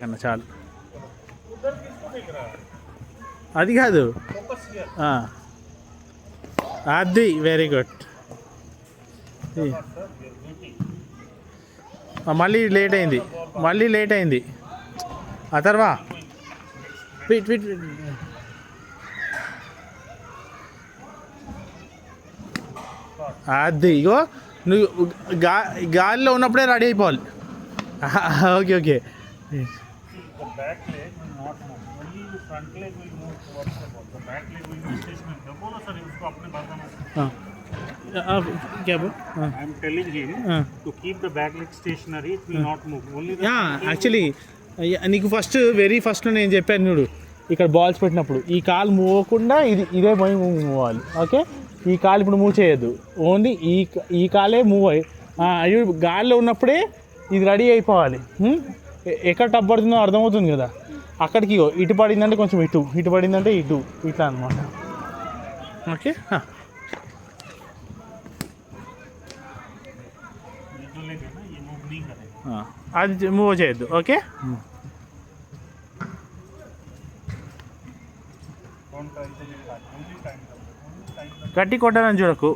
అన్న చాలు. అది కాదు, అది వెరీ గుడ్. మళ్ళీ లేట్ అయింది అథర్వా. ఫిట్ ఫిట్ అది ఇగో నువ్వు గాలిలో ఉన్నప్పుడే రెడీ అయిపోవాలి. Okay okay. యాక్చువల్లీ నీకు వెరీ ఫస్ట్లో నేను చెప్పాను చూడు, ఇక్కడ బాల్స్ పెట్టినప్పుడు ఈ కాలు మూవ్ అవ్వకుండా ఇదే పోయి మూవ్ అవ్వాలి. ఓకే, ఈ కాలు ఇప్పుడు మూవ్ చేయొద్దు, ఓన్లీ ఈ కాలే మూవ్ అయ్యి గాలిలో ఉన్నప్పుడే ఇది రెడీ అయిపోవాలి. ఎక్కడ టప్ పడుతుందో అర్థమవుతుంది కదా, అక్కడికి ఇటు పడిందంటే కొంచెం ఇటు పడిందంటే ఇట్లా అనమాట. ఓకే, అది మూవ్ చేయొద్దు. ఓకే, గట్టి కొట్టాలని చూడకు.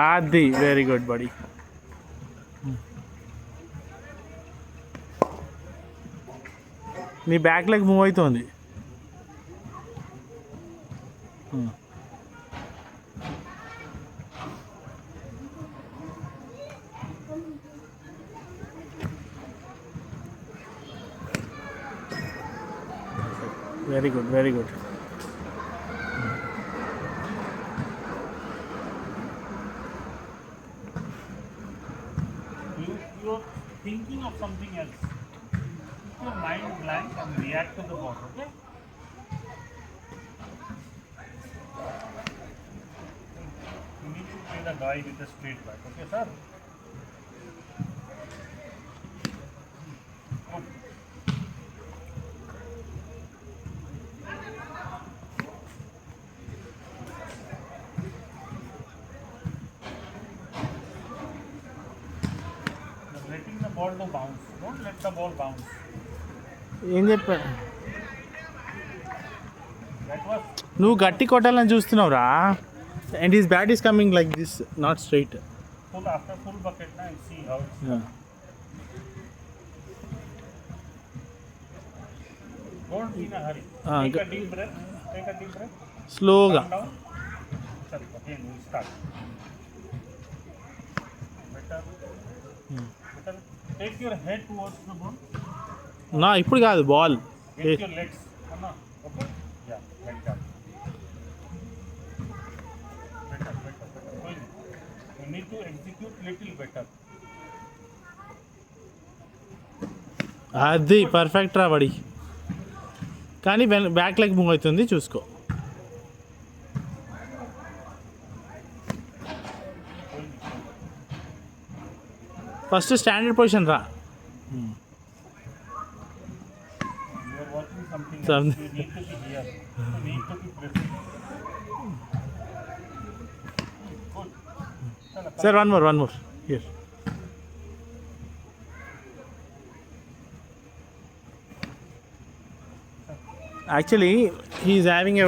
అది వెరీ గుడ్ బడీ. నీ బ్యాక్ లెగ్ మూవ్ అవుతుంది. Very good, very good. You're thinking of something else. Keep your mind blank and react to the ball. Okay? You need to play the guy with a straight back. Okay, sir? Letting the ball to bounce. Don't let the ball bounce. ఏం చెప్పా, That was నువ్వు గట్టి కొట్టాలని చూస్తున్నావురా. And his bat is coming like this, not straight. full after full bucket. Now see how it's. Don't be in a hurry. Take a deep breath. Take a deep breath. స్లోగా. Calm down. Sorry, again we start. Better. Better. Take your head towards the ball. నా ఇప్పుడు కాదు, ball. Get your legs. Come on. Okay? Yeah, like that. Better. Going. You need to execute little better. అది perfect రా బడి, కానీ back leg move అవుతుంది, చూసుకో. First standard position రా. You are watching something Some- else. You need to be here. You need to be present. Good. Chala, sir one more here. Actually he's having a